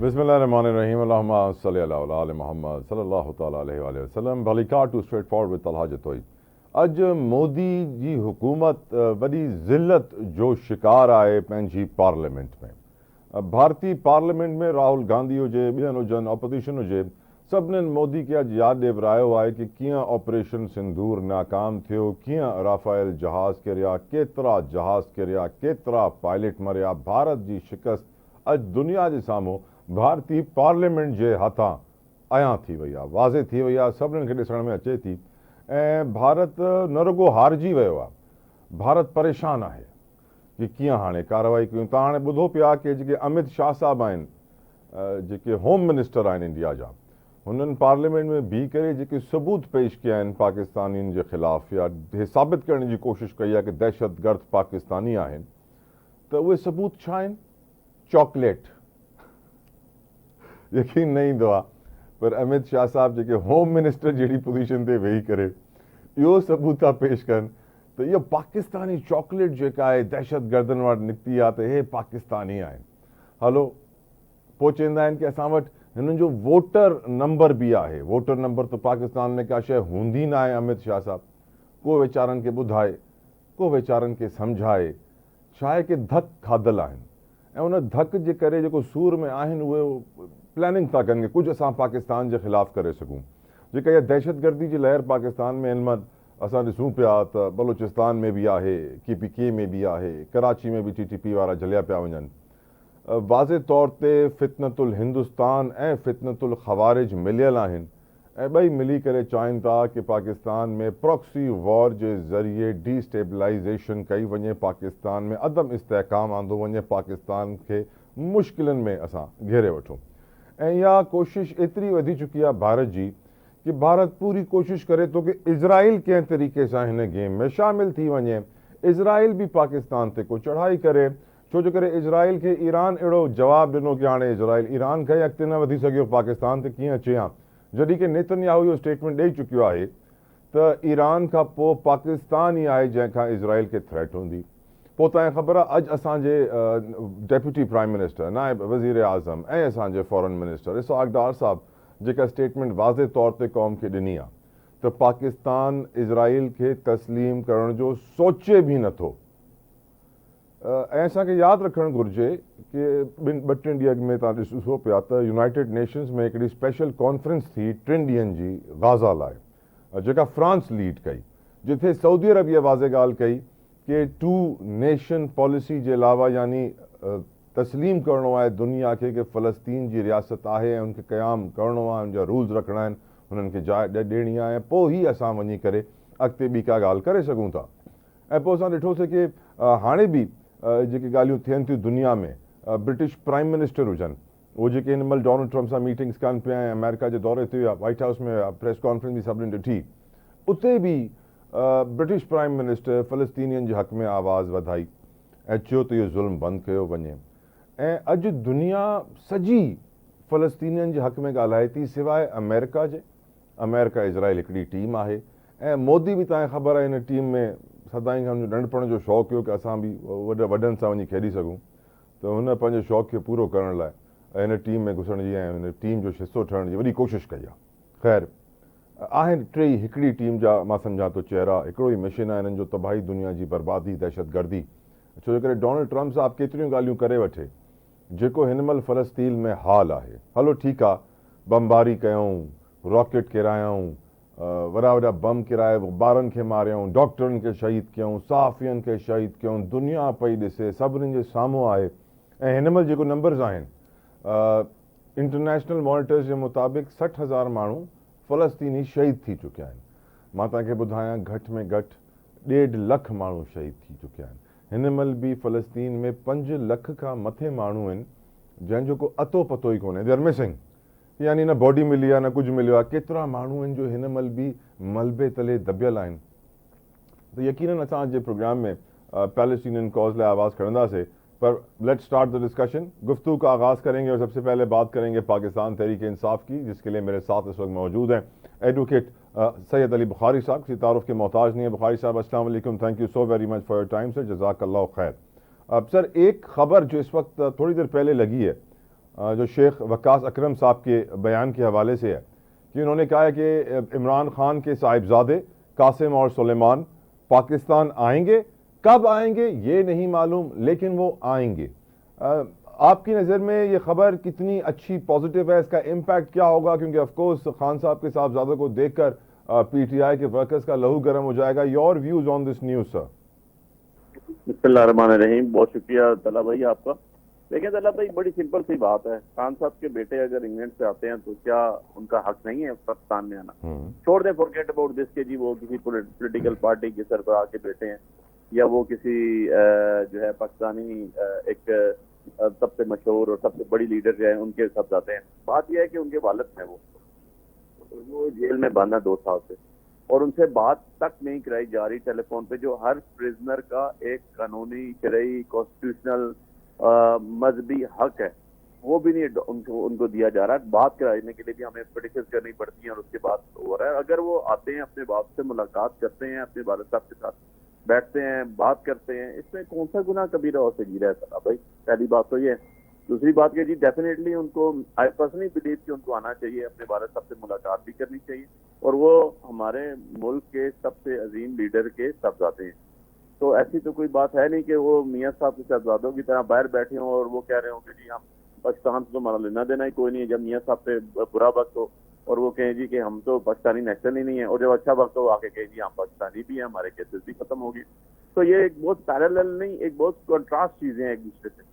Bismillahirrahmanirrahim. Allahumma salli ala ali Muhammad sallallahu ta'ala alayhi wa sallam. Balikar to straightforward with Alhaji Toy. अज मोदी जी हुकूमत वॾी ज़िल्लत जो शिकार आहे पंहिंजी पार्लियामेंट में। भारतीय पार्लियामेंट में राहुल गांधी हुजे, ॿियनि हुजनि, ऑपोजिशन हुजे, सभिनीनि मोदी खे अॼु यादि ॾियारायो आहे कि कीअं ऑपरेशन सिंदूर नाकाम थियो, कीअं राफ़ेल जहाज़ किरिया, केतिरा जहाज़ किरिया, केतिरा पायलट मरिया। भारत जी शिकस्त अॼु दुनिया जे साम्हूं भारतीय पार्लियामेंट जे हथां अयां थी वई आहे, वाज़े थी वई आहे, सभिनीनि खे ॾिसण में अचे थी। ऐं भारत न रुगो हारिजी वियो आहे, भारत परेशान आहे कि कीअं हाणे कार्रवाई कयूं। तव्हां हाणे ॿुधो पिया कि जेके अमित शाह साहब आहिनि, जेके होम मिनिस्टर आहिनि इंडिया जा, हुननि पार्लियामेंट में बीह करे जेके सबूत पेश कया आहिनि पाकिस्तानियुनि जे ख़िलाफ़ या हे साबित करण जी कोशिशि कई आहे कि दहशतगर्द पाकिस्तानी आहिनि, त उहे सबूत छा आहिनि? चॉकलेट। यकीन न ईंदो आहे, पर अमित शाह साहब जेके होम मिनिस्टर जहिड़ी पोजीशन ते वेही करे इहो सबूत था पेश कनि त इहो पाकिस्तानी चॉकलेट जेका आहे दहशतगर्दनि वटि निकिती आहे त हे पाकिस्तानी आहिनि। हलो, पोइ चवंदा आहिनि कि असां वटि हिननि जो वोटर नंबर बि आहे। वोटर नंबर त पाकिस्तान में का शइ हूंदी न आहे। अमित शाह साहब को वीचारनि खे ॿुधाए, को वीचारनि खे सम्झाए, छा आहे कि धक खाधल आहिनि ऐं उन धक जे करे जेको सूर में आहिनि उहे प्लानिंग था कनि कि कुझु असां पाकिस्तान जे ख़िलाफ़ करे सघूं। जेका इहा दहशतगर्दी जी लहर पाकिस्तान में हिन महिल असां ॾिसूं पिया त बलोचिस्तान में बि आहे, KPK में बि आहे, कराची में बि TTP वारा झलिया पिया वञनि। वाज़े तौर ते फितनतुल हिंदुस्तान ऐं फितनतुल ख़वारिज मिलियल आहिनि ऐं ॿई मिली करे चाहिनि था कि पाकिस्तान में प्रॉक्सी वॉर जे ज़रिए डिस्टेबलाइज़ेशन कई वञे, पाकिस्तान में अदम इस्तेहकाम आंदो वञे, पाकिस्तान खे मुश्किलनि में असां घेरे वठूं। ऐं इहा कोशिश एतिरी वधी चुकी आहे भारत जी कि भारत पूरी कोशिशि करे थो कि इज़राइल कंहिं तरीक़े सां हिन गेम में शामिल थी वञे। इज़राइल बि पाकिस्तान ते को चढ़ाई करे, छो जो करे इज़राइल खे ईरान अहिड़ो जवाबु ॾिनो कि हाणे इज़राइल ईरान खां ई अॻिते न वधी सघियो, पाकिस्तान ते कीअं अचे हा। जॾहिं कि नेतन्याहू इहो स्टेटमेंट ॾेई चुकियो आहे त ईरान खां पोइ पाकिस्तान ई आहे जंहिंखां इज़राइल खे थ्रेट हूंदी। पोइ तव्हांखे ख़बर आहे अॼु असांजे डेप्यूटी प्राइम मिनिस्टर, नायब वज़ीर आज़म ऐं असांजे फॉरेन मिनिस्टर इसहाक़ डार साहब जेका स्टेटमेंट वाज़े तौर ते क़ौम खे ॾिनी आहे त पाकिस्तान इज़राइल खे तस्लीम करण जो सोचे बि नथो। ऐं असांखे यादि रखणु घुरिजे कि ॿ टिनि ॾींहं अॻु में तव्हां ॾिसो पिया त यूनाइटेड नेशन्स में हिकिड़ी स्पेशल कॉन्फ्रेंस थी 3 ॾींहंनि जी गाज़ा लाइ, जेका फ्रांस लीड कई, जिथे सऊदी अरब इहा वाज़े ॻाल्हि कई कि 2 नेशन पॉलिसी जे अलावा यानी तस्लीम करणो आहे दुनिया खे कि फ़लस्तीन जी रियासत आहे ऐं उनखे क़याम करणो आहे, उनजा रूल्स रखणा आहिनि, हुननि खे जाइ ॾियणी आहे, पोइ ई असां वञी करे अॻिते ॿी का ॻाल्हि करे सघूं था। ऐं पोइ असां ॾिठोसीं कि हाणे बि जेके ॻाल्हियूं थियनि थियूं दुनिया में, ब्रिटिश प्राइम मिनिस्टर हुजनि, उहे जेके हिन महिल डोनाल्ड ट्रम्प सां मीटिंग्स कनि पिया ऐं अमेरिका जे दौरे ते हुआ, वाइट हाउस में हुआ, प्रेस कॉन्फ्रेंस बि सभिनीनि ॾिठी, उते बि ब्रिटिश प्राइम मिनिस्टर फ़लस्तीनियुनि जे हक़ में आवाज़ वधाई ऐं चयो त इहो ज़ुल्म बंदि कयो वञे। ऐं अॼु दुनिया सॼी फ़लस्तीनियुनि जे हक़ में ॻाल्हाए थी सिवाइ अमेरिका जे। अमेरिका इज़राइल हिकिड़ी टीम आहे ऐं मोदी बि तव्हांखे ख़बर आहे हिन टीम में सदाईं खां नंढपण जो शौक़ु हुयो कि असां बि वॾनि सां वञी खेॾी सघूं, त हुन पंहिंजे शौक़ खे पूरो करण लाइ हिन टीम में घुसण जी ऐं हिन टीम जो हिसो ठहण जी वॾी कोशिशि कई आहे। ख़ैर, आहिनि टे हिकिड़ी टीम जा मां सम्झां थो चेहरा, हिकिड़ो ई मिशन आहे हिननि जो, तबाही दुनिया जी बर्बादी, दहशतगर्दी। छो जो करे डोनाल्ड ट्रम्प साहब केतिरियूं ॻाल्हियूं करे वठे, जेको हिन महिल फ़लस्तीन में हाल आहे, हलो ठीकु आहे, बमबारी कयूं, रॉकेट किरायूं, वॾा वॾा बम किराए ॿारनि खे मारियऊं, डॉक्टरनि खे शहीद कयूं, सहाफ़ियुनि खे शहीद कयूं, दुनिया पई ॾिसे, सभिनीनि जे साम्हूं आहे। ऐं हिन महिल जेको नंबर्स आहिनि इंटरनेशनल मॉनिटर्स जे मुताबिक़ 60,000 माण्हू फ़लस्तीनी शहीद थी चुकिया आहिनि। मां तव्हांखे ॿुधायां घटि में घटि 1.5 लख माण्हू शहीद थी चुकिया आहिनि। हिन महिल बि फ़लस्तीन में 5 लख खां मथे माण्हू आहिनि जंहिंजो को अतो पतो ई कोन्हे, दे आर मिसिंग, यानी न बॉडी मिली आहे न कुझु मिलियो आहे। केतिरा माण्हू आहिनि जो हिन महिल बि मलबे तले दबियल आहिनि। त यकीनन असां जे प्रोग्राम में पैलेस्टीनियन कॉज लाइ आवाज़ खणंदासीं, पर लेट्स स्टार्ट द डिस्कशन। गुफ्तगू का आगाज़ करेंगे और सबसे पहले बात करेंगे पाकिस्तान तहरीक इंसाफ की, जिसके लिए मेरे साथ इस वक्त मौजूद हैं एडवोकेट सैयद अली बुखारी साहब। किसी तारुफ के मोहताज नहीं है। बुखारी साहब अस्सलाम वालेकुम, thank you so very much for your time sir, जज़ाकल्लाह खैर। अब सर, एक खबर जो इस वक्त थोड़ी देर पहले लगी है जो शेख वक्कास अकरम साहब के बयान के हवाले से है कि उन्होंने कहा है कि इमरान खान के साहिबजादे कासिम और सुलेमान पाकिस्तान आएंगे, कब आएंगे ये नहीं मालूम, लेकिन वो आएंगे। आपकी नज़र में ये खबर कितनी अच्छी पॉजिटिव है, इसका इम्पैक्ट क्या होगा? क्योंकि ऑफ कोर्स खान साहब के साहबजादों को देखकर पीटीआई के वर्कर्स का लहू गर्म हो जाएगा। Your views on this news sir? बिस्मिल्लाहिर्रहमानिर्रहीम। बहुत शुक्रिया तला भाई आपका। देखिए तला भाई, बड़ी सिंपल सी बात है। खान साहब के बेटे अगर इंग्लैंड से आते हैं तो क्या उनका हक नहीं है पाकिस्तान में आना? छोड़ दें, फॉरगेट अबाउट दिस के जी वो किसी पॉलिटिकल पार्टी के सरबराह के बेटे हैं या वो किसी जो है पाकिस्तानी एक सबसे मशहूर और सबसे बड़ी लीडर जो है उनके सब जाते हैं। बात यह है कि उनके वालिद हैं वो जेल में बंद है 2 साल से, और उनसे बात तक नहीं कराई जा रही टेलीफोन पे, जो हर प्रिजनर का एक कानूनी शरई कॉन्स्टिट्यूशनल मजहबी हक है, वो भी नहीं उनको दिया जा रहा है। बात कराने के लिए भी हमें पिटिशन करनी पड़ती है और उसके बाद हो रहा है। अगर वो आते हैं, अपने बाप से मुलाकात करते हैं, अपने वालिद साहब के साथ बैठते हैं, बात करते हैं, इसमें कौन सा गुनाह कबीरा और सगीरा है सर भाई? पहली बात तो ये है। दूसरी बात ये जी, डेफिनेटली उनको, आई पर्सनली बिलीव कि उनको आना चाहिए, अपने वालिद साहब से मुलाकात भी करनी चाहिए, और वो हमारे मुल्क के सबसे अजीम लीडर के साहबजादे हैं। तो ऐसी तो कोई बात है नहीं कि वो मियाँ साहब के साहबजादों की तरह बाहर बैठे हों और वो कह रहे हों कि जी हम पाकिस्तान से तो हमारा लेना देना ही कोई नहीं है। जब मियाँ साहब पे बुरा वक्त हो और वो कहें जी कि हम तो पाकिस्तानी नेशनल ही नहीं है, और जब अच्छा वक्त हो आके कहें जी हम पाकिस्तानी भी हैं, हमारे केसेस भी खत्म हो गए। तो ये एक बहुत पैरेलल नहीं, एक बहुत कंट्रास्ट चीजें हैं एक दूसरे से।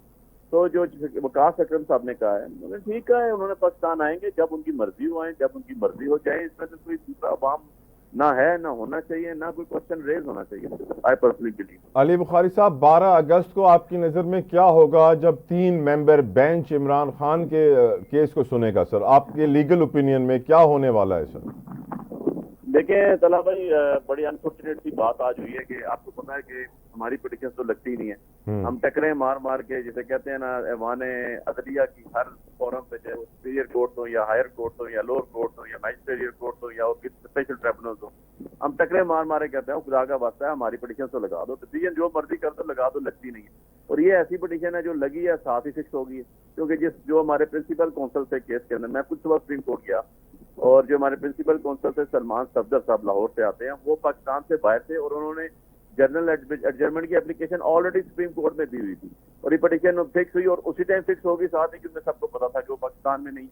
तो जो वकास अकरम साहब ने कहा है, उन्होंने ठीक है, उन्होंने पाकिस्तान आएंगे जब उनकी मर्जी हो आए, जब उनकी मर्जी हो जाए। इसमें तो कोई दूसरा अवाम ना है, ना होना चाहिए, ना कोई क्वेश्चन रेज होना चाहिए। I personally believe. Ali Bukhari साहब, 12 अगस्त को आपकी नज़र में क्या होगा जब 3 मेंबर बेंच इमरान खान के केस को सुनेगा सर? आपके लीगल ओपिनियन में क्या होने वाला है सर? देखिए तला भाई, बड़ी अनफॉर्चुनेट सी बात आज हुई है कि आपको पता है कि हमारी पिटिशन तो लगती ही नहीं है। हम टकरे मार मार के, जिसे कहते हैं ना, ऐवान अदलिया की हर फोरम पे, चाहे वो सुपीरियर कोर्ट हो या हायर कोर्ट हो या लोअर कोर्ट हो या मैजिस्ट्रेट कोर्ट हो या स्पेशल ट्रिब्यूनल हो, हम टकरे मार मारे कहते हैं खुदा का वास्ता है हमारी पिटिशन तो लगा दो। डिसीजन जो मर्जी कर दो, लगा दो, लगती नहीं है। और ये ऐसी पिटिशन है जो लगी है, साथ ही फिक्स हो गई है। क्योंकि जो हमारे प्रिंसिपल काउंसिल से केस के अंदर, मैं कुछ सुबह सुप्रीम कोर्ट गया, और जो हमारे प्रिंसिपल काउंसिल से सलमान सफदर साहब लाहौर से आते हैं, वो पाकिस्तान से बाहर थे, और उन्होंने जनरल एडजर्नमेंट की एप्लीकेशन ऑलरेडी सुप्रीम कोर्ट में दी हुई थी, और ये पिटिशन फिक्स हुई और उसी टाइम फिक्स होगी, साथ ही क्योंकि सबको पता था कि वो पाकिस्तान में नहीं।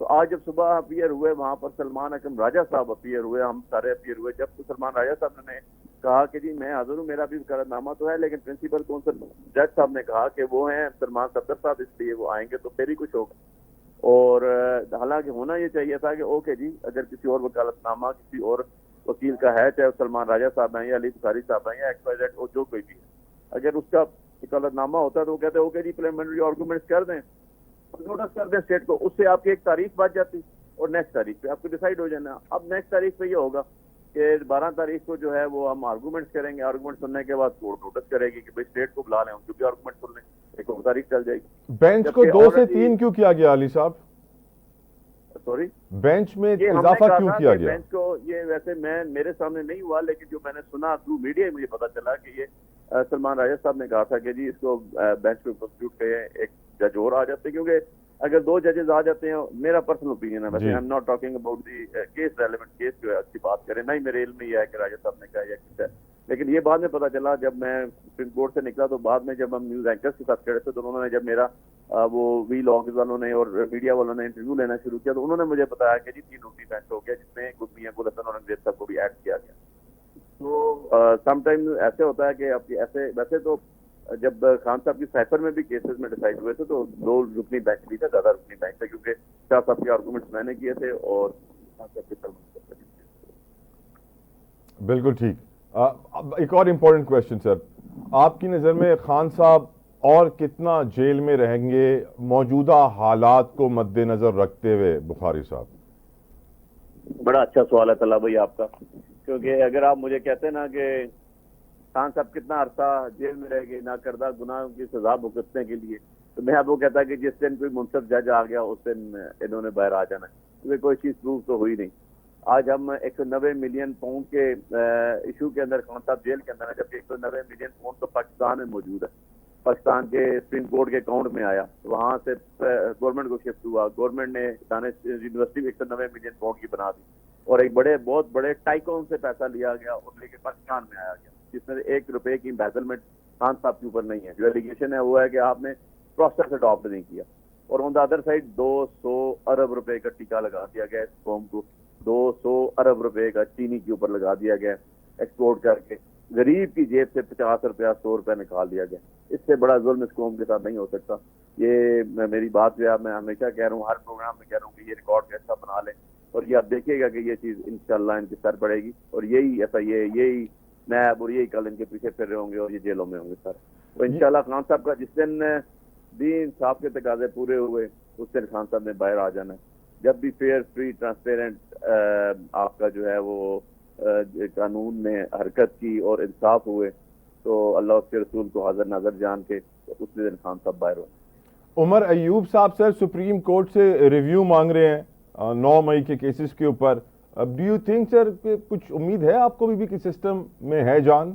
तो आज जब सुबह अपीयर हुए वहां पर, सलमान अकरम राजा साहब अपीयर हुए, हम सारे अपीयर हुए, जब तो सलमान राजा साहब ने कहा कि जी मैं हाजिर हूँ, मेरा भी वकालतनामा तो है, लेकिन प्रिंसिपल काउंसिल जज साहब ने कहा कि वो हैं सलमान सफदर साहब, इसलिए वो आएंगे तो फिर ही कुछ होगा। और हालांकि होना ये चाहिए था कि ओके जी, अगर किसी और वकालतनामा किसी और वकील का है, चाहे सलमान राजा साहब हैं या अली बुखारी साहब हैं या XYZ और जो कोई भी है, अगर उसका वकालतनामा होता है तो वो कहते हैं ओके जी प्रिलिमिनरी आर्गूमेंट्स कर दें, नोटिस कर दें स्टेट को, उससे आपकी एक तारीख बच जाती और नेक्स्ट तारीख पे आपको डिसाइड हो जाना। अब नेक्स्ट तारीख पे ये होगा कि 12 तारीख को जो है वो हम आर्गूमेंट्स करेंगे, आर्गूमेंट सुनने के बाद कोर्ट नोटिस करेगी कि भाई स्टेट को बुला लें, जो भी आर्गूमेंट सुन लें, एक और तारीख चल जाएगी। बेंच को 2 से 3 क्यों किया गया अली साहब? सॉरी, बेंच में इजाफा क्यों किया गया? बेंच को, ये वैसे मेरे सामने नहीं हुआ, लेकिन जो मैंने सुना थ्रू मीडिया मुझे पता चला कि ये सलमान राजा साहब ने कहा था कि जी इसको बेंच पे प्रोसिक्यूट करें, एक जज और आ जाते, क्योंकि अगर 2 जजेस आ जाते हैं, मेरा पर्सनल ओपिनियन है, वैसे I am not talking about the case relevant case जो है अच्छी बात करें, ना ही मेरे इल्म में यह है कि राजा साहब ने कहा या किस है, लेकिन ये बाद में पता चला जब मैं सुप्रीम कोर्ट से निकला, तो बाद में जब हम न्यूज एंकर्स के साथ खड़े थे, तो उन्होंने जब मेरा वो वी लॉग वालों ने और मीडिया वालों ने इंटरव्यू लेना शुरू किया, तो उन्होंने मुझे बताया कि जी 3 रूटी बेंच हो गया, जिसमें मियां गुल हसन और अंग्रेज साहब को भी ऐड किया गया। तो समटाइम ऐसे होता है कि आपकी ऐसे, वैसे तो जब खान साहब की साइफर में भी केसेस में डिसाइड हुए थे तो 2 रुकनी बेंच भी था, ज्यादा रुकनी बेंच था, क्योंकि शाह साहब के आर्गूमेंट्स मैंने किए थे और खान साहब के सलमान। बिल्कुल ठीक। अब एक और इम्पोर्टेंट क्वेश्चन सर, आपकी नज़र में खान साहब और कितना जेल में रहेंगे मौजूदा हालात को मद्देनजर रखते हुए? बुखारी साहब, बड़ा अच्छा सवाल है तला भाई आपका, क्योंकि अगर आप मुझे कहते ना कि खान साहब कितना अरसा जेल में रहेंगे ना करदा गुनाहों की सजा भुगतने के लिए, तो मैं आपको कहता कि जिस दिन कोई मुनसब जज आ गया उस दिन इन्होंने बाहर आ जाना, क्योंकि कोई चीज प्रूव तो हुई नहीं। आज हम 190 मिलियन पाउंड के इशू के अंदर खान साहब जेल के अंदर है, जबकि 190 मिलियन पाउंड तो पाकिस्तान में मौजूद है। पाकिस्तान के सुप्रीम कोर्ट के अकाउंट में आया, वहां से गवर्नमेंट को शिफ्ट हुआ, गवर्नमेंट ने दानिश यूनिवर्सिटी 190 मिलियन पाउंड की बना दी और एक बहुत बड़े टाइकॉन से पैसा लिया गया और लेके पाकिस्तान में आया गया, जिसमें 1 रुपए की इम्बेजलमेंट खान साहब के ऊपर नहीं है। जो एलिगेशन है वो है कि आपने प्रोसेस अडॉप्ट नहीं किया। और ऑन द अदर साइड 200 अरब रुपए का टीका लगा दिया गया इस कौम को, 200 अरब रुपए का चीनी के ऊपर लगा दिया गया एक्सपोर्ट करके, गरीब की जेब से 50 रुपया 100 रुपया निकाल दिया गया। इससे बड़ा जुल्म इस कौम के साथ नहीं हो सकता। ये मेरी बात जो है मैं हमेशा कह रहा हूँ, हर प्रोग्राम में कह रहा हूँ कि ये रिकॉर्ड कैसा बना लें और ये आप देखिएगा कि ये चीज इंशाल्लाह इनके सर पड़ेगी और यही नैब और यही कल इनके पीछे फिर रहे होंगे और ये जेलों में होंगे सर। तो इंशाल्लाह खान साहब का जिस दिन भी इंसाफ के तकाजे पूरे हुए उस दिन खान साहब ने बाहर आ जाना है। जब भी फेयर फ्री ट्रांसपेरेंट आपका जो है वो कानून में हरकत की और इंसाफ हुए तो अल्लाह उसके रसूल को हाजिर नाजर जान के तो उस दिन खान साहब बाहर हुए। उमर अयूब साहब सर सुप्रीम कोर्ट से रिव्यू मांग रहे हैं 9 मई के केसेस के ऊपर। डू यू थिंक सर कुछ उम्मीद है आपको भी कि सिस्टम में है जान?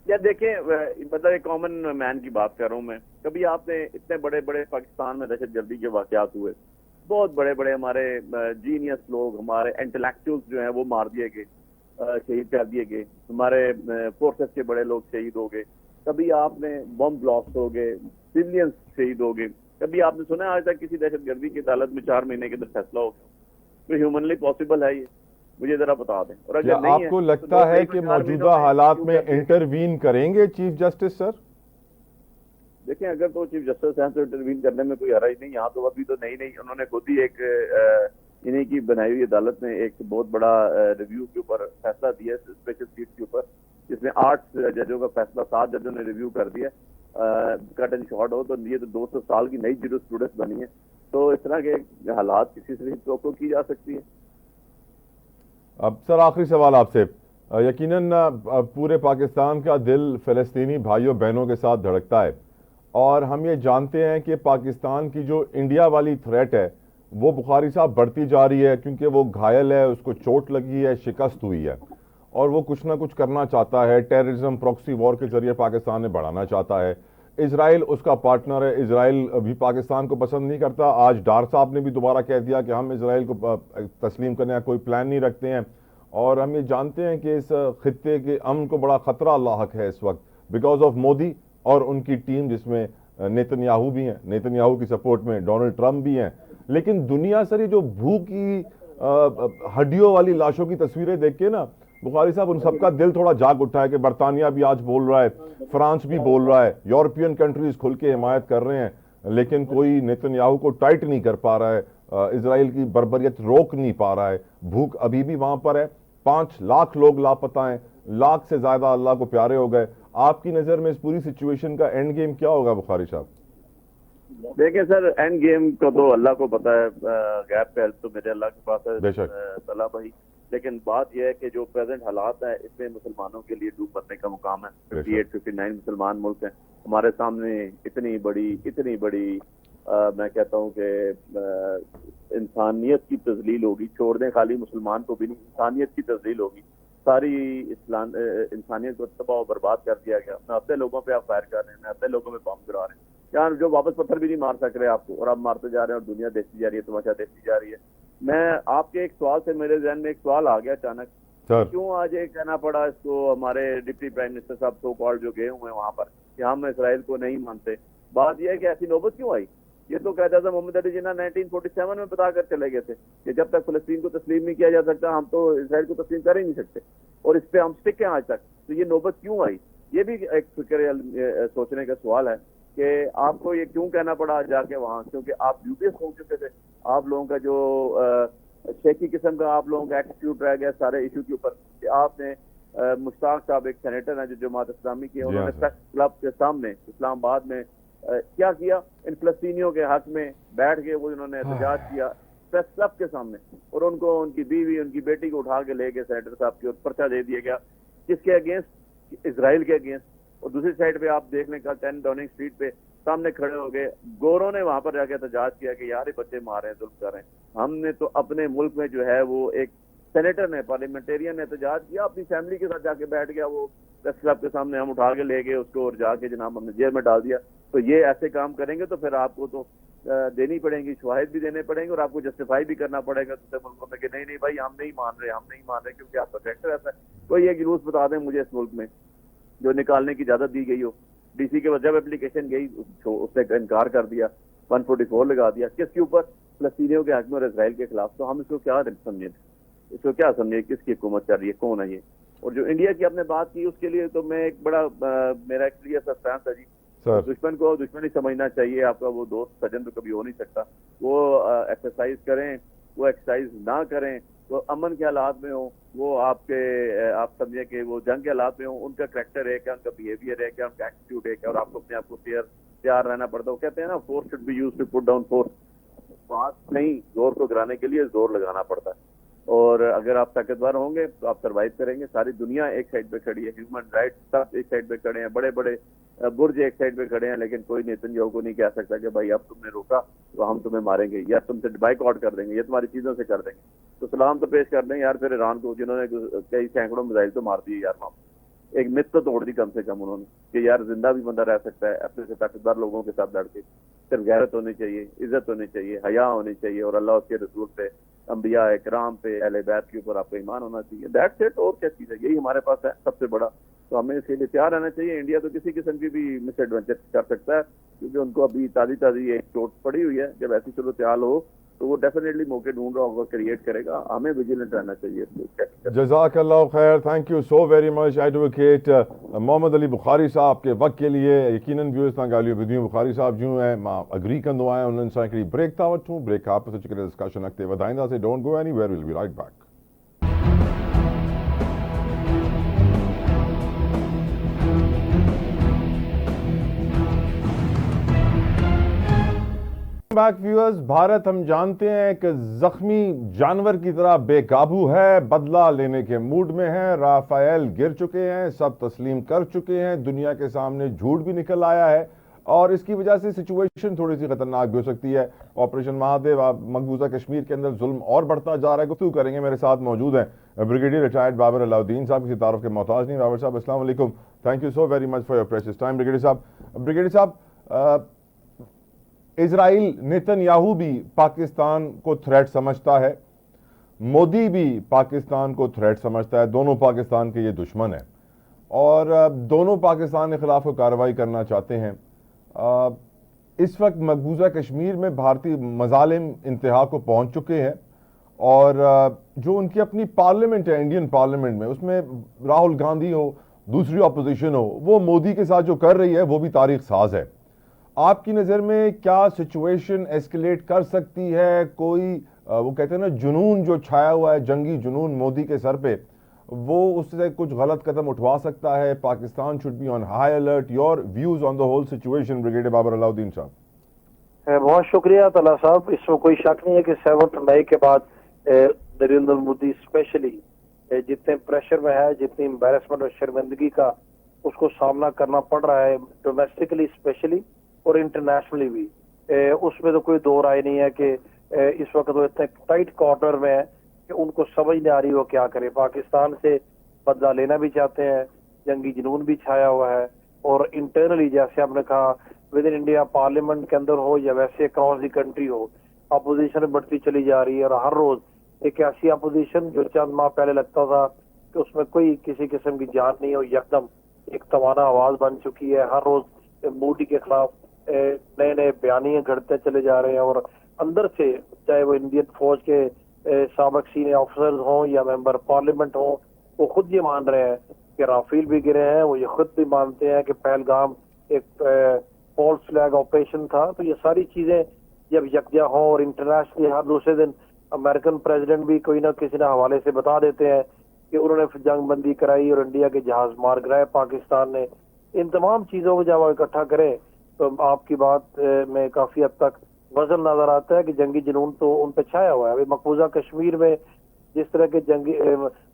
या देखें, मतलब एक कॉमन मैन की बात कर रहा हूँ मैं। कभी आपने इतने बड़े बड़े पाकिस्तान में दहशतगर्दी के वाकयात हुए, बहुत बड़े बड़े हमारे जीनियस लोग, हमारे इंटेलेक्चुअल्स जो हैं वो मार दिए गए, शहीद कर दिए गए, हमारे फोर्सेस के बड़े लोग शहीद हो गए। कभी आपने बम ब्लास्ट हो गए, सिविलियंस शहीद हो गए। कभी आपने सुना है आज तक किसी दहशतगर्दी की अदालत में 4 महीने के अंदर फैसला हो गया? तो ह्यूमनली पॉसिबल है ये? मुझे जरा बता दें। और क्या अगर नहीं आपको है, लगता है कि मौजूदा हालात में इंटरवीन करेंगे चीफ जस्टिस सर? देखें, अगर तो चीफ जस्टिस हैं तो इंटरवीन करने में कोई हर्ज नहीं। यहाँ तो अभी तो नहीं उन्होंने खुद ही एक इन्हीं की बनाई हुई अदालत ने एक बहुत बड़ा रिव्यू के ऊपर फैसला दिया स्पेशल सीट के ऊपर, जिसमें 8 जजों का फैसला 7 जजों ने रिव्यू कर दिया। कट एंड शॉर्ट हो तो ये तो 200 साल की नई ज्यूरिस्प्रूडेंस बनी है। तो इस तरह के हालात किसी से भी तो की जा सकती है। अब सर आखिरी सवाल आपसे, यकीनन पूरे पाकिस्तान का दिल फ़लस्तीनी भाइयों बहनों के साथ धड़कता है और हम ये जानते हैं कि पाकिस्तान की जो इंडिया वाली थ्रेट है वो बुखारी साहब बढ़ती जा रही है, क्योंकि वो घायल है, उसको चोट लगी है, शिकस्त हुई है और वो कुछ ना कुछ करना चाहता है। टेररिज्म प्रॉक्सी वॉर के जरिए पाकिस्तान में बढ़ाना चाहता है। इजराइल उसका पार्टनर है, इजराइल भी पाकिस्तान को पसंद नहीं करता। आज डार साहब ने भी दोबारा कह दिया कि हम इजराइल को तस्लीम करने का कोई प्लान नहीं रखते हैं और हम ये जानते हैं कि इस खित्ते के अमन को बड़ा खतरा लाहक है इस वक्त बिकॉज ऑफ मोदी और उनकी टीम, जिसमें नेतन्याहू भी हैं, नेतन्याहू की सपोर्ट में डोनाल्ड ट्रंप भी हैं। लेकिन दुनिया सर ये जो भूख की हड्डियों वाली लाशों की तस्वीरें देख के ना बुखारी साहब उन सबका दिल थोड़ा जाग उठा है कि बरतानिया भी आज बोल रहा है, फ्रांस भी बोल रहा है, यूरोपियन कंट्रीज खुल के हिमायत कर रहे हैं, लेकिन कोई नेतन्याहू को टाइट नहीं कर पा रहा है, इजराइल की बर्बरियत रोक नहीं पा रहा है। भूख अभी भी वहां पर है, 5 लाख लोग लापता हैं, लाख से ज्यादा अल्लाह को प्यारे हो गए। आपकी नजर में इस पूरी सिचुएशन का एंड गेम क्या होगा बुखारी साहब? देखिए सर, एंड गेम का तो अल्लाह को पता है, गैप पे तो मेरे अल्लाह के पास है तला भाई। लेकिन बात यह है कि जो प्रेजेंट हालात है इसमें मुसलमानों के लिए डूब मरने का मुकाम है। 58-59 मुसलमान मुल्क हैं हमारे सामने, इतनी बड़ी मैं कहता हूँ कि इंसानियत की तजलील होगी। छोड़ दें खाली मुसलमान को भी नहीं, इंसानियत की तजलील होगी। सारी इंसानियत को तबाह और बर्बाद कर दिया गया। न अपने लोगों पे आप फायर कर रहे हैं, न अपने लोगों पे बम गिरा रहे हैं, यार जो वापस पत्थर भी नहीं मार सक रहे आपको, और आप मारते जा रहे हैं और दुनिया देखती जा रही है, तमाशा देखती जा रही है। मैं आपके एक सवाल से मेरे जहन में एक सवाल आ गया अचानक, क्यों आज ये कहना पड़ा इसको हमारे डिप्टी प्राइम मिनिस्टर साहब सो कॉल्ड जो गए हुए हैं वहां पर कि हम इसराइल को नहीं मानते। बात यह है कि ऐसी नौबत क्यों आई? ये तो कहता था मोहम्मद अली जिन्ना 1947 में बता कर चले गए थे कि जब तक फलस्तीन को तस्लीम नहीं किया जा सकता हम तो इसराइल को तस्लीम कर ही नहीं सकते, और इस पे हम स्टिक हैं आज तक। तो ये नौबत क्यों आई? ये भी एक फिक्र सोचने का सवाल है कि आपको ये क्यों कहना पड़ा जाके वहां, क्योंकि आप ड्यूटीज हो चुके थे। आप लोगों का जो शेखी किस्म का आप लोगों का एटीट्यूड रह गया सारे इशू के ऊपर। आपने मुश्ताक साहब एक सेनेटर हैं जो जमात इस्लामी के, उन्होंने प्रेस क्लब के सामने इस्लामाबाद में क्या किया, इन फलस्तीनियों के हक में बैठ के वो इन्होंने एहतजाज किया प्रेस क्लब के सामने, और उनको उनकी बीवी उनकी बेटी को उठा के ले गए सेनेटर साहब की, और पर्चा दे दिया गया किसके अगेंस्ट? इसराइल के अगेंस्ट। और दूसरी साइड पे आप देख लें कल 10 डाउनिंग स्ट्रीट पे सामने खड़े हो गए गोरों ने वहां पर जाके एहतजाज किया कि यार ये बच्चे मार रहे हैं, जुल्म कर रहे हैं। हमने तो अपने मुल्क में जो है वो एक सेनेटर ने, पार्लियामेंटेरियन ने एहतजाज किया, अपनी फैमिली के साथ जाके बैठ गया, वो प्रेस क्लब के सामने हम उठा के ले गए उसको और जाके जनाब हमने जेल में डाल दिया। तो ये ऐसे काम करेंगे तो फिर आपको तो देनी पड़ेंगी, शवाहिद भी देने पड़ेंगे और आपको जस्टिफाई भी करना पड़ेगा दूसरे मुल्कों में कि नहीं नहीं भाई हम नहीं मान रहे, हम नहीं मान रहे क्योंकि आपका कैरेक्टर ऐसा है। कोई एक रूल्स बता दें मुझे इस मुल्क में जो निकालने की इजाजत दी गई हो। डीसी के जब एप्लीकेशन गई उसने इनकार कर दिया, 144 लगा दिया, किसके ऊपर? फलस्तीनियों के हक में और इसराइल के खिलाफ। तो हम इसको क्या समझे, इसको क्या समझे, किसकी हुकूमत कर रही है, कौन है ये? और जो इंडिया की आपने बात की उसके लिए तो मैं एक बड़ा मेरा एक क्लियर सा स्टैंड है जी, दुश्मन को दुश्मन ही समझना चाहिए, आपका वो दोस्त सजन तो कभी हो नहीं सकता। वो एक्सरसाइज करें, वो एक्सरसाइज ना करें, वो अमन के हालात में हो, वो आप समझे कि वो जंग के हालात में हो, उनका करैक्टर है क्या, उनका बिहेवियर है क्या, उनका एटीट्यूड है क्या, और आपको अपने आप को तैयार रहना पड़ता है। वो कहते हैं ना, force should be used to put down force. बात नहीं, जोर को गिराने के लिए जोर लगाना पड़ता है। और अगर आप ताकतवर होंगे तो आप सर्वाइव करेंगे। सारी दुनिया एक साइड पे खड़ी है, ह्यूमन राइट्स सब एक साइड पे खड़े हैं, बड़े बड़े बुर्ज एक साइड पे खड़े हैं, लेकिन कोई नेतन्याहू को नहीं कह सकता कि भाई अब तुमने रोका तो हम तुम्हें मारेंगे या तुमसे बाइकआउट कर देंगे या तुम्हारी चीजों से कर देंगे। तो सलाम तो पेश कर दें यार फिर ईरान को, जिन्होंने कई सैकड़ों मिसाइल तो मार दिए यार। वहां एक मिथ तो तोड़ दी कम से कम उन्होंने कि यार जिंदा भी बंदा रह सकता है अपने से ताकतवर लोगों के साथ लड़के। सिर्फ गैरत होनी चाहिए, इज्जत होनी चाहिए, हया होनी चाहिए, और अल्लाह उसके रसूल पे, अंबिया इकराम पे, अहले बैत के ऊपर आपको ईमान होना चाहिए। That's it. और क्या चीज़ है, यही हमारे पास है सबसे बड़ा। तो हमें इसके लिए तैयार रहना चाहिए। इंडिया तो किसी किस्म की भी मिस एडवेंचर कर सकता है, क्योंकि उनको अभी ताज़ी एक चोट पड़ी हुई है। जब ऐसी सूरत हाल हो तो वो डेफिनेटली मौके ढूंढ रहा होगा, क्रिएट करेगा। हमें विजिलेंट रहना चाहिए। जज़ाकल्लाह खैर, thank you so very much advocate Mohammad Ali Bukhari साहब के वक्त के लिए। यकीनन व्यूअर्स तां ॻाल्हियूं ॿुधियूं। बुखारी साहब जूं ऐं मां अग्री कंदो आहियां उन्हनि सां हिकिड़ी ब्रेक था वठूं। ब्रेक खां पोइ अची करे डिस्कशन अॻिते वधाईंदासीं। Don't go anywhere, will be right back. Back viewers, Bharat हम जानते हैं कि जख्मी जानवर की तरह बेकाबू है, बदला लेने के मूड में है। राफेल गिर चुके हैं, सब तस्लीम कर चुके हैं, दुनिया के सामने झूठ भी निकल आया है और इसकी वजह से सिचुएशन थोड़ी सी खतरनाक भी हो सकती है। ऑपरेशन महादेव मकबूजा कश्मीर के अंदर जुल्म और बढ़ता जा रहा है। गुफ्तगू करेंगे। मेरे साथ मौजूद हैं ब्रिगेडियर रिटायर्ड बाबर अलाउद्दीन साहब, किसी तारुफ के मोहताज नहीं। बाबर साहब अस्सलाम वालेकुम, thank you so very much for your precious time. Brigadier साहब, इजराइल नेतन्याहू भी पाकिस्तान को थ्रेट समझता है, मोदी भी पाकिस्तान को थ्रेट समझता है। दोनों पाकिस्तान के ये दुश्मन हैं और दोनों पाकिस्तान के खिलाफ कार्रवाई करना चाहते हैं। इस वक्त मकबूजा कश्मीर में भारतीय मजालिम इंतहा को पहुंच चुके हैं और जो उनकी अपनी पार्लियामेंट है, इंडियन पार्लियामेंट में, उसमें राहुल गांधी हो, दूसरी अपोजिशन हो, वो मोदी के साथ जो कर रही है वो भी तारीख साज है। आपकी नज़र में क्या सिचुएशन एस्केलेट कर सकती है? कोई वो कहते हैं ना जुनून जो छाया हुआ है, जंगी जुनून मोदी के सर पे, वो उससे कुछ गलत कदम उठवा सकता है? Pakistan should be on high alert. Your views on the whole situation brigadier Babar Alauddin साहब। बहुत शुक्रिया तला साहब। इसमें कोई शक नहीं है कि 7 मई के बाद नरेंद्र मोदी स्पेशली जितने प्रेशर में है, जितनी एम्बेरसमेंट और शर्मिंदगी का उसको सामना करना पड़ रहा है, डोमेस्टिकली स्पेशली और इंटरनेशनली भी, उसमें तो कोई दो राय नहीं है कि इस वक्त वो इतने टाइट कॉर्नर में है कि उनको समझ नहीं आ रही वो क्या करे। पाकिस्तान से बदला लेना भी चाहते हैं, जंगी जुनून भी छाया हुआ है, और इंटरनली जैसे आपने कहा विद इन इंडिया पार्लियामेंट के अंदर हो या वैसे अक्रॉस द कंट्री हो, अपोजिशन बढ़ती चली जा रही है। और हर रोज एक ऐसी अपोजिशन जो चंद माह पहले लगता था कि उसमें कोई किसी किस्म की जान नहीं हो, यकदम एक तवाना आवाज बन चुकी है। हर रोज मोदी के खिलाफ नए नए बयानियां घड़ते चले जा रहे हैं, और अंदर से चाहे वो इंडियन फौज के साबिक सीनियर ऑफिसर्स हों या मेंबर पार्लियामेंट हों, वो खुद ये मान रहे हैं कि राफेल भी गिरे हैं। वो ये खुद भी मानते हैं कि पहलगाम एक फॉल्स फ्लैग ऑपरेशन था। तो ये सारी चीजें जब यकजा हों, और इंटरनेशनली हर दूसरे दिन अमेरिकन प्रेसिडेंट भी कोई ना किसी ना हवाले से बता देते हैं कि उन्होंने जंग बंदी कराई और इंडिया के जहाज मार गिराए पाकिस्तान ने। इन तमाम चीजों को जब आप इकट्ठा करें तो आपकी बात में काफी हद तक वजन नजर आता है कि जंगी जुनून तो उन पे छाया हुआ है। अभी मकबूजा कश्मीर में जिस तरह के जंगी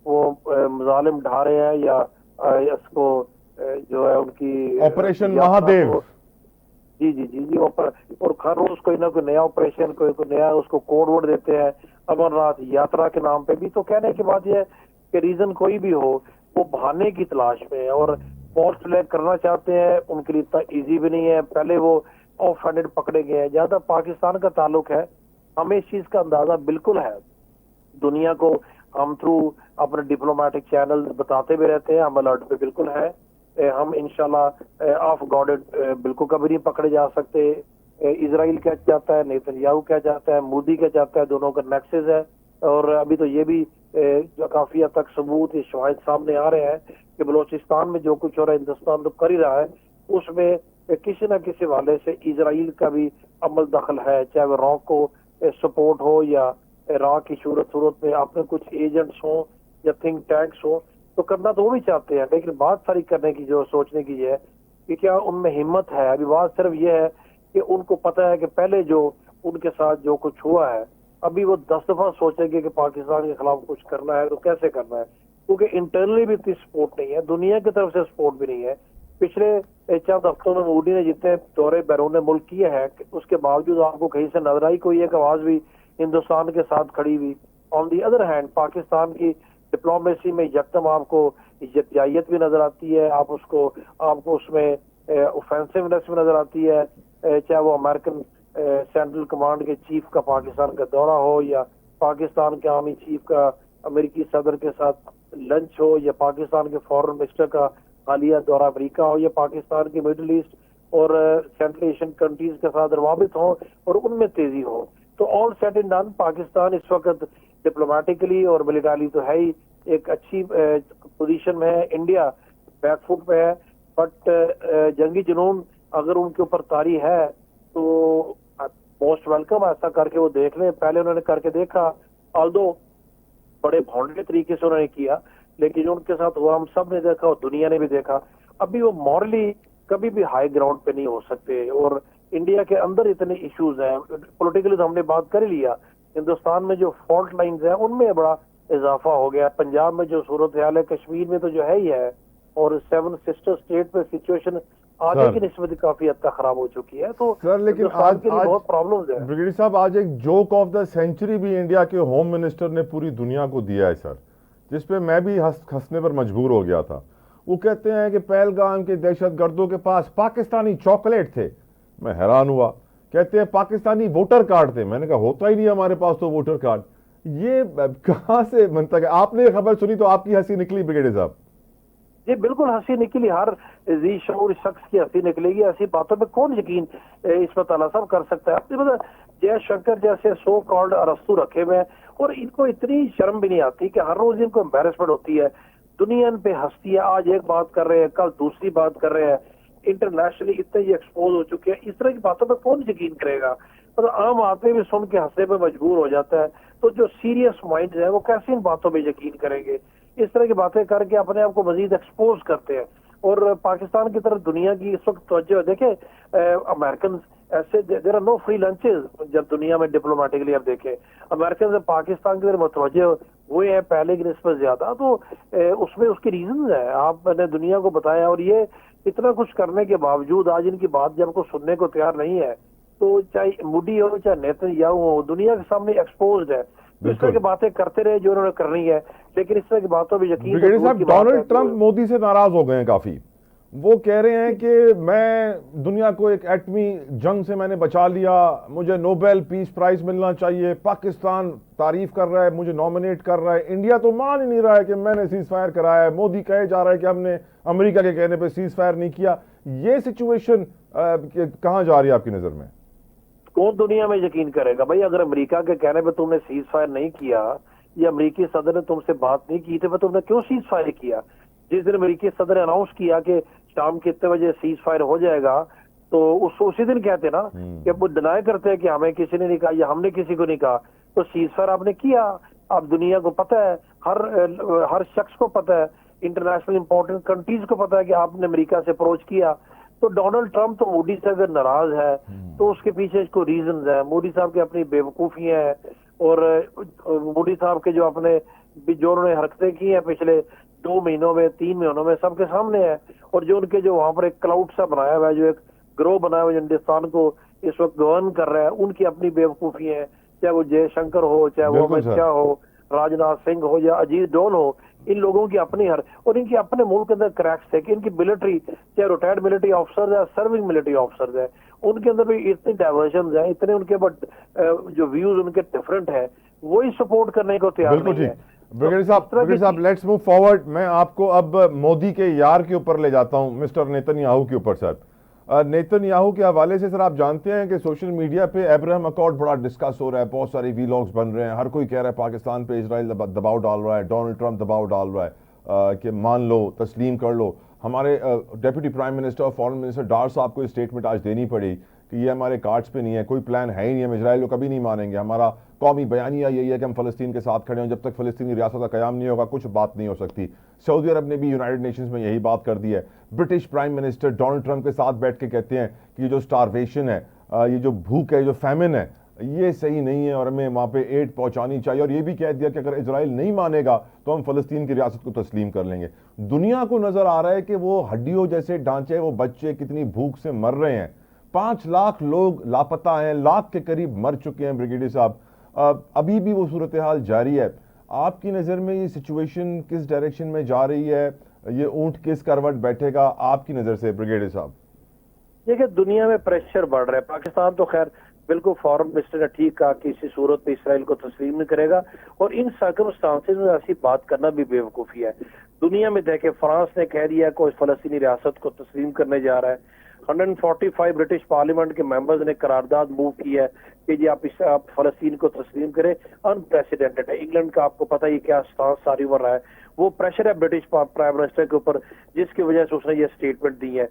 वो मुजालिम ढा रहे हैं, या इसको जो है उनकी ऑपरेशन महादेव, जी जी जी जी और हर रोज कोई ना कोई नया ऑपरेशन, कोई नया उसको कोड वर्ड देते हैं अमरनाथ यात्रा के नाम पे भी। तो कहने की बात यह है कि रीजन कोई भी हो, वो बहाने की तलाश में है और पोस्ट फ्लैग करना चाहते हैं, उनके लिए इतना इजी भी नहीं है। पहले वो ऑफ हैंडेड पकड़े गए हैं। जहां तक पाकिस्तान का ताल्लुक है, हमें इस चीज का अंदाजा बिल्कुल है। दुनिया को हम थ्रू अपने डिप्लोमेटिक चैनल बताते भी रहते हैं, हम अलर्ट पे बिल्कुल है। हम इंशाल्लाह ऑफ गॉडेड बिल्कुल कभी नहीं पकड़े जा सकते। इजराइल क्या चाहता है, नेतन्याहू क्या चाहता है, मोदी क्या चाहता है, दोनों का नेक्सस है। और अभी तो ये भी जो काफी हद तक सबूत ये शवाहिद सामने आ रहे हैं कि बलोचिस्तान में जो कुछ हो रहा है, हिंदुस्तान तो कर ही रहा है, उसमें किसी न किसी वाले से इजराइल का भी अमल दखल है, चाहे वो रॉ को सपोर्ट हो या रॉ की सूरत में अपने कुछ एजेंट्स हों या थिंक टैंक्स हो। तो करना तो वो भी चाहते हैं, लेकिन बात सारी करने की जो सोचने की है कि क्या उनमें हिम्मत है। अभी बात सिर्फ ये है कि उनको पता है कि पहले जो उनके साथ जो कुछ हुआ है, अभी वो 10 दफा सोचेंगे कि पाकिस्तान के खिलाफ कुछ करना है तो कैसे करना है, क्योंकि इंटरनली भी इतनी सपोर्ट नहीं है, दुनिया की तरफ से सपोर्ट भी नहीं है। पिछले चंद हफ्तों में मोदी ने जितने दौरे बैरून मुल्क किए हैं, उसके बावजूद आपको कहीं से नजर आई कोई एक आवाज भी हिंदुस्तान के साथ खड़ी हुई। On the other hand Pakistan की डिप्लोमेसी में यकदम आपको यकजायत भी नजर आती है, आपको उसमें ऑफेंसिवनेस भी नजर आती है। चाहे वो अमेरिकन सेंट्रल कमांड के चीफ का पाकिस्तान का दौरा हो, या पाकिस्तान के आर्मी चीफ का अमेरिकी सदर के साथ लंच हो, या पाकिस्तान के फॉरेन मिनिस्टर का हालिया दौरा अमेरिका हो, या पाकिस्तान के मिडिल ईस्ट और सेंट्रल एशियन कंट्रीज के साथ रवाबित हो और उनमें तेजी हो। तो all set and done Pakistan इस वक्त डिप्लोमेटिकली और मिलिटरी तो है ही एक अच्छी पोजीशन में है। इंडिया बैकफुट पे है, बट जंगी जुनून अगर उनके ऊपर तारी है तो मोस्ट वेलकम, ऐसा करके वो देख लें। पहले उन्होंने करके देखा, ऑल्दो बड़े भौंडले तरीके से उन्होंने किया, लेकिन जो उनके साथ हुआ हम सब ने देखा और दुनिया ने भी देखा। अभी वो मॉरली कभी भी हाई ग्राउंड पे नहीं हो सकते, और इंडिया के अंदर इतने इश्यूज हैं। पॉलिटिकली तो हमने बात कर ही लिया, हिंदुस्तान में जो फॉल्ट लाइंस हैं उनमें बड़ा इजाफा हो गया। पंजाब में जो सूरत हाल है, कश्मीर में तो जो है ही है, और 7 सिस्टर स्टेट पे सिचुएशन आगे की निस्बत काफी हद तक खराब हो चुकी है। तो सर लेकिन आज बहुत प्रॉब्लम्स है। ब्रिगेडियर साहब, आज एक जोक ऑफ द सेंचुरी भी इंडिया के होम मिनिस्टर ने पूरी दुनिया को दिया है सर, जिसपे मैं भी हंसने पर मजबूर हो गया था। वो कहते हैं कि पहलगाम के दहशतगर्दों के पास पाकिस्तानी चॉकलेट थे। मैं हैरान हुआ। कहते हैं पाकिस्तानी वोटर कार्ड थे। मैंने कहा होता ही नहीं हमारे पास तो वोटर कार्ड। ये कहां से बनता है? आपने खबर सुनी तो आपकी हंसी निकली ब्रिगेडियर साहब? जी बिल्कुल हंसी निकली, हर जी शऊर शख्स की हंसी निकलेगी। ऐसी बातों पे कौन यकीन इस पर ताला साहब कर सकता है? आपने पता जयशंकर जैसे सो कॉल्ड अरस्तु रखे हुए हैं, और इनको इतनी शर्म भी नहीं आती कि हर रोज इनको एम्बेरसमेंट होती है, दुनिया इन पे हंसती है। आज एक बात कर रहे हैं, कल दूसरी बात कर रहे हैं, इंटरनेशनली इतने ही एक्सपोज हो चुके हैं। इस तरह की बातों पे कौन यकीन करेगा? मतलब आम आदमी भी सुन के हंसने पे मजबूर हो जाता है। तो जो सीरियस माइंड है वो कैसे इन बातों पे यकीन करेंगे? इस तरह की बातें करके अपने आप को मजीद एक्सपोज करते हैं। और पाकिस्तान की तरफ दुनिया की इस वक्त तवज्जो है। देखें अमेरिकन ऐसे there are no free lunches जब दुनिया में डिप्लोमेटिकली आप देखें, अमेरिकन से पाकिस्तान की तरफ मुतवज्जो हुए हैं पहले की निस्बत ज्यादा। तो उसमें उसकी रीजन है, आपने दुनिया को बताया। और ये इतना कुछ करने के बावजूद आज इनकी बात जब को सुनने को तैयार नहीं है, तो चाहे मोदी हो चाहे नेतन्याहू हो, दुनिया के सामने एक्सपोज है। इस तरह की बातें करते रहे जो उन्होंने करनी है, लेकिन इस तरह की बातों में यकीन। ब्रिगेडियर साहब, डोनाल्ड ट्रंप मोदी से नाराज हो गए हैं काफी। वो कह रहे हैं कि मैं दुनिया को एक एटमी जंग से मैंने बचा लिया, मुझे नोबेल पीस प्राइज मिलना चाहिए। पाकिस्तान तारीफ कर रहा है, मुझे नॉमिनेट कर रहा है। इंडिया तो मान ही नहीं रहा है कि मैंने सीज फायर कराया है। मोदी कहे जा रहा है कि हमने अमेरिका के कहने पे सीज फायर नहीं किया। ये सिचुएशन कहां जा रही है आपकी नजर में? कौन दुनिया में यकीन करेगा भाई? अगर अमेरिका के कहने पे तुमने सीज फायर नहीं किया, या अमेरिकी सदर ने तुमसे बात नहीं की थी, तुमने क्यों सीज फायर किया? जिस दिन अमेरिकी सदर ने अनाउंस किया कि शाम के इतने बजे सीज फायर हो जाएगा, तो उसी दिन कहते ना कि वो डिनाई करते हैं कि हमें किसी ने नहीं कहा या हमने किसी को नहीं कहा। तो सीज फायर आपने किया। अब दुनिया को पता है, हर शख्स को पता है, इंटरनेशनल इंपॉर्टेंट कंट्रीज को पता है कि आपने अमेरिका से अप्रोच किया। तो डोनाल्ड ट्रंप तो मोदी से अगर नाराज है तो उसके पीछे इसको रीजन है। मोदी साहब की अपनी बेवकूफी है, और मोदी साहब के जो अपने जो उन्होंने हरकतें की हैं पिछले 2 महीनों में 3 महीनों में सबके सामने है। और जो उनके जो वहां पर एक क्लाउड सा बनाया हुआ है, जो एक ग्रोह बनाए हुए हिंदुस्तान को इस वक्त गवर्न कर रहा है, उनकी अपनी बेवकूफी है, चाहे वो जयशंकर हो, चाहे वो बिल्कुल अमित सर। शाह हो, राजनाथ सिंह हो या अजीत डोल हो, इन लोगों की अपनी हर और इनके अपने मुल्क के अंदर क्रैक्स थे कि इनकी मिलिट्री, चाहे रिटायर्ड मिलिट्री ऑफिसर्स है, सर्विंग मिलिट्री ऑफिसर्स है, उनके अंदर भी इतनी डाइवर्जन है, इतने उनके बट जो व्यूज उनके डिफरेंट है, वही सपोर्ट करने को तैयार बिल्कुल नहीं है। ठीक। ब्रिगेडियर साहब लेट्स मूव फॉरवर्ड। मैं आपको अब मोदी के यार के ऊपर ले जाता हूं, मिस्टर नेतन्याहू के ऊपर सर। नेतन्याहू के हवाले से सर आप जानते हैं कि सोशल मीडिया पे अब्राहम अकॉर्ड बड़ा डिस्कस हो रहा है, बहुत सारे वीलॉग्स बन रहे हैं, हर कोई कह रहा है पाकिस्तान पे इजराइल दबाव डाल रहा है, डोनाल्ड ट्रंप दबाव डाल रहा है कि मान लो, तस्लीम कर लो। हमारे डेप्यूटी प्राइम मिनिस्टर और फॉरेन मिनिस्टर डार साहब को स्टेटमेंट आज देनी पड़ी कि ये हमारे कार्ड्स पे नहीं है, कोई प्लान है ही नहीं, हम इजराइल को कभी नहीं मानेंगे, हमारा कौमी बयानिया यही है कि हम फ़लस्तीन के साथ खड़े हों, जब तक फ़लस्तीनी रियासत का क़याम नहीं होगा कुछ बात नहीं हो सकती। सऊदी अरब ने भी यूनाइटेड नेशंस में यही बात कर दी है। British prime minister Donald Trump के साथ बैठ के कहते हैं कि ये जो स्टारवेशन है, ये जो भूख है, जो फैमिन है, ये सही नहीं है और हमें वहाँ पे एड पहुँचानी चाहिए। और ये भी कह दिया कि अगर इजराइल नहीं मानेगा तो हम फ़लस्तीन की रियासत को तस्लीम कर लेंगे। दुनिया को नज़र आ रहा है कि वो हड्डियों जैसे ढांचे, वो बच्चे कितनी भूख से मर रहे हैं। 5 लाख लोग लापता हैं, लाख के करीब मर चुके हैं ब्रिगेडियर साहब। अभी भी वो सूरत हाल जारी है। आपकी नज़र में ये सिचुएशन किस डायरेक्शन में जा रही है, ये ऊंट किस करवट बैठेगा आपकी नज़र से ब्रिगेडियर साहब? देखिए, दुनिया में प्रेशर बढ़ रहा है। पाकिस्तान तो खैर बिल्कुल फॉरेन मिनिस्टर ने ठीक कहा कि इसी सूरत में इसराइल को तस्लीम नहीं करेगा, और इन सर्कमस्टांसेस में ऐसी बात करना भी बेवकूफ़ी है। दुनिया में देखे, फ्रांस ने कह दिया कोई फ़लस्तीनी रियासत को तस्लीम करने जा रहा है। 145 ब्रिटिश पार्लियामेंट के मेंबर्स ने करारदाद मूव की है कि जी आप फ़लस्तीन को तस्लीम करें। अनप्रेसिडेंटेड है। इंग्लैंड का आपको पता ही क्या स्टांस सारी उम्र रहा है। वो प्रेशर है ब्रिटिश प्राइम मिनिस्टर के ऊपर, जिसकी वजह से उसने ये स्टेटमेंट दी है।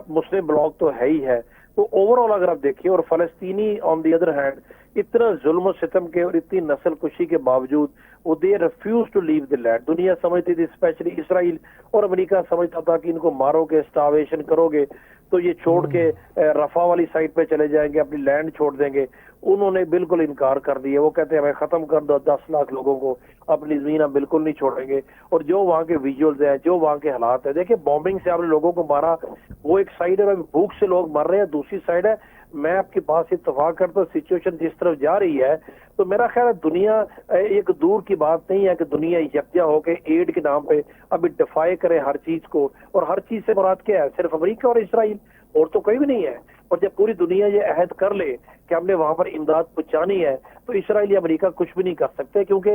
मुस्लिम ब्लॉक तो है ही है। तो ओवरऑल अगर आप देखिए, और फलस्तीनी ऑन दी अदर हैंड इतना जुल्म सितम के और इतनी नस्ल कुशी के बावजूद वो they refuse to leave the land. दुनिया समझती थी, स्पेशली इसराइल और अमेरिका समझता था कि इनको मारोगे, स्टार्वेशन करोगे तो ये छोड़ के रफा वाली साइड पे चले जाएंगे, अपनी लैंड छोड़ देंगे। उन्होंने बिल्कुल इनकार कर दिया। वो कहते हैं हमें खत्म कर दो, 10 लाख लोगों को अपनी जमीन हम बिल्कुल नहीं छोड़ेंगे। और जो वहाँ के विजुअल्स हैं, जो वहाँ के हालात है, देखिए बॉम्बिंग से आपने लोगों को मारा, वो एक साइड है, भूख से लोग मर रहे हैं, दूसरी साइड है। मैं आपकी बात से इत्तेफाक करता हूँ, सिचुएशन जिस तरफ जा रही है, तो मेरा ख्याल है दुनिया एक दूर की बात नहीं है कि दुनिया यकजा होकर एड के नाम पे अभी डिफाई करे हर चीज को। और हर चीज से मुराद क्या है? सिर्फ अमेरिका और इसराइल, और तो कोई भी नहीं है। और जब पूरी दुनिया ये अहद कर ले कि हमने वहां पर इमदाद पहुंचानी है, तो इसराइल या अमेरिका कुछ भी नहीं कर सकते, क्योंकि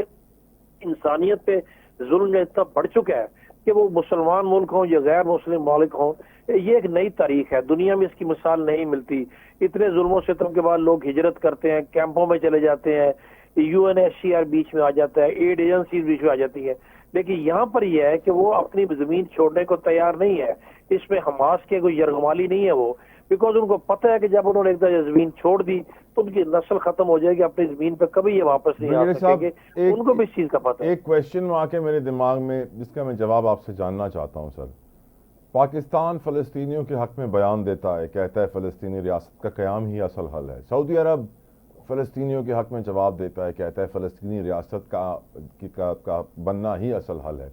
इंसानियत पे जुल्म इतना बढ़ चुका है कि वो मुसलमान मुल्क हों या गैर मुस्लिम मुल्क हों, ये एक नई तारीख है। दुनिया में इसकी मिसाल नहीं मिलती। इतने जुल्मों सितम के बाद लोग हिजरत करते हैं, कैंपों में चले जाते हैं, UNHCR बीच में आ जाता है, एड एजेंसीज बीच में आ जाती है। लेकिन यहाँ पर यह है कि वो अपनी जमीन छोड़ने को तैयार नहीं है। इसमें हमास के कोई यरगमाली नहीं है वो, बिकॉज उनको पता है कि जब उन्होंने एक दफा जमीन छोड़ दी तो उनकी नस्ल खत्म हो जाएगी, अपनी जमीन पे कभी ये वापस नहीं आ सकेंगे। उनको भी इस चीज का पता है। एक क्वेश्चन आके मेरे दिमाग में, जिसका मैं जवाब आपसे जानना चाहता हूँ सर। पाकिस्तान फ़लस्तीनियों के हक में बयान देता है, कहता है फ़लस्तीनी रियासत का क़याम ही असल हल है। सऊदी अरब फ़लस्तीनियों के हक में जवाब देता है, कहता है फ़लस्तीनी रियासत का बनना ही असल हल है।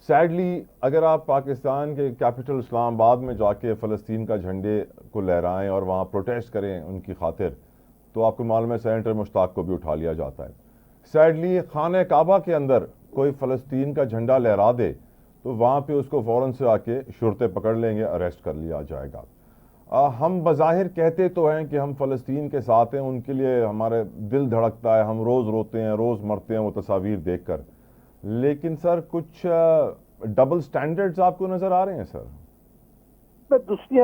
सैडली अगर आप पाकिस्तान के कैपिटल इस्लामाबाद में जाके फ़लस्तीन का झंडे को लहराएं और वहाँ प्रोटेस्ट करें उनकी खातिर, तो आपको मालूम है सेनेटर मुश्ताक को भी उठा लिया जाता है। सैडली खाने काबा के अंदर कोई फ़लस्तीन का झंडा लहरा दे तो वहाँ पे उसको फ़ौरन से आके शुरते पकड़ लेंगे, अरेस्ट कर लिया जाएगा। हम बज़ाहिर कहते तो हैं कि हम फ़लस्तीन के साथ हैं, उनके लिए हमारे दिल धड़कता है, हम रोज़ रोते हैं, रोज़ मरते हैं वो तस्वीर देख कर। लेकिन सर कुछ डबल स्टैंडर्ड्स आपको नज़र आ रहे हैं सर? मैं दूसरी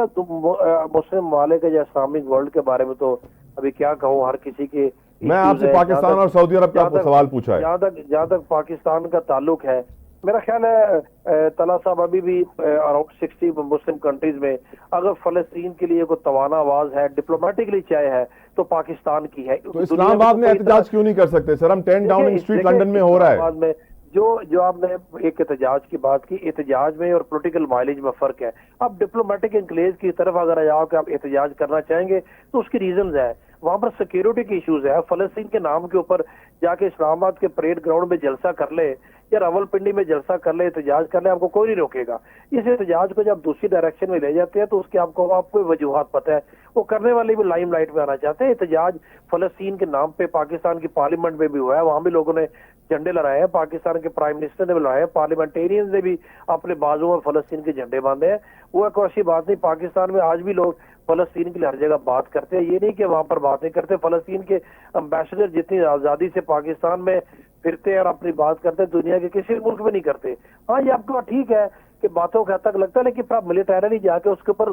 मुस्लिम मालिक या इस्लामिक वर्ल्ड के बारे में तो अभी क्या कहूँ, हर किसी के। मैं आपसे पाकिस्तान और सऊदी अरब का सवाल पूछा है। जहाँ तक पाकिस्तान का ताल्लुक है, मेरा ख्याल है तला साहब अभी भी अराउंड 60 मुस्लिम कंट्रीज में अगर फलस्तीन के लिए कोई तवाना आवाज है, डिप्लोमेटिकली चाहे है, तो पाकिस्तान की है। तो इस्लामाबाद में एहतजाज क्यों नहीं कर सकते सर? हम 10 डाउनिंग स्ट्रीट लंदन में हो रहा है। जो आपने एक एहतजाज की बात की, एहतजाज में और पॉलिटिकल माइलेज में फर्क है। आप डिप्लोमेटिक इंक्लेव की तरफ अगर जाओ कि आप एहतजाज करना चाहेंगे तो उसकी रीजंस है। वहां पर सिक्योरिटी के इश्यूज है। फलस्तीन के नाम के ऊपर जाके इस्लामाबाद के परेड ग्राउंड में जलसा कर ले या रावलपिंडी में जलसा कर ले, एहतजाज कर ले, आपको कोई नहीं रोकेगा। इस एहतजाज को जब दूसरी डायरेक्शन में ले जाते हैं तो उसके आपको वजूहात पता है, वो करने वाले भी लाइमलाइट में आना चाहते हैं। एहतजाज फलस्तीन के नाम पे पाकिस्तान की पार्लियामेंट में भी हुआ है, वहां भी लोगों ने झंडे लहराए हैं, पाकिस्तान के प्राइम मिनिस्टर ने भी लहराए हैं, पार्लियामेंटेरियंस ने भी अपने बाजुओं में फलस्तीन के झंडे बांधे हैं। वो एक ऐसी बात नहीं, पाकिस्तान में आज भी लोग फलस्तीन के लिए हर जगह बात करते हैं, ये नहीं कि वहां पर बात नहीं करते। फलस्तीन के एम्बेसडर जितनी आजादी से पाकिस्तान में फिरते हैं और अपनी बात करते हैं, दुनिया के किसी मुल्क में नहीं करते। हाँ, ये आपको ठीक है कि बातों का हद तक लगता है, लेकिन आप मिलिटरी जाके उसके ऊपर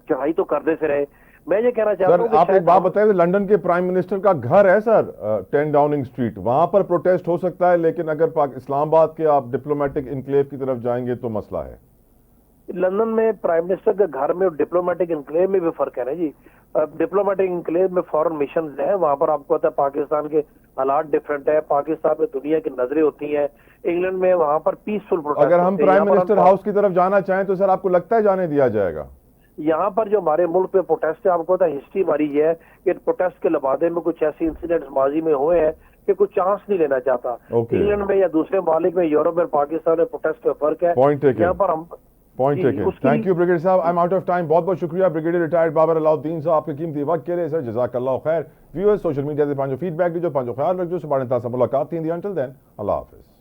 चढ़ाई तो करते से रहे। मैं ये कहना चाहता हूँ सर, आप एक बात बताएं, लंदन के प्राइम मिनिस्टर का घर है सर 10 डाउनिंग स्ट्रीट, वहां पर प्रोटेस्ट हो सकता है, लेकिन अगर इस्लामाबाद के आप डिप्लोमेटिक इनक्लेव की तरफ जाएंगे तो मसला है। लंदन में प्राइम मिनिस्टर के घर में और डिप्लोमेटिक इंक्लेव में भी फर्क है ना जी। डिप्लोमेटिक इंक्लेव में फॉरेन मिशन है, वहां पर आपको पता है पाकिस्तान के हालात डिफरेंट है, पाकिस्तान में दुनिया की नजरें होती हैं। इंग्लैंड में वहां पर पीसफुल प्रोटेस्ट। अगर हम प्राइम मिनिस्टर हाउस की तरफ जाना चाहें तो सर आपको लगता है जाने दिया जाएगा? यहाँ पर जो हमारे मुल्क पे प्रोटेस्ट है, आपको पता है हिस्ट्री हमारी ये है कि प्रोटेस्ट के लबादे में कुछ ऐसे इंसिडेंट्स माजी में हुए हैं कि कुछ चांस नहीं लेना चाहता। इंग्लैंड में या दूसरे ममालिक में, यूरोप में, पाकिस्तान में प्रोटेस्ट में फर्क है। पॉइंट यहाँ पर हम थैंक यू ब्रिगेडियर साहब, I am out of time. बहुत बहुत शुक्रिया ब्रिगेडियर रिटायर्ड बाबर अलाउद्दीन साहब, आपके कीमती वक्त के लिए सर, जज़ाकल्लाह खैर। व्यूअर्स, सोशल मीडिया से पांचो फीडबैक दीजो, पांचो ख्याल रखो, सुबह मुलाकात थी। अंटिल देन, अल्लाह हाफिज़।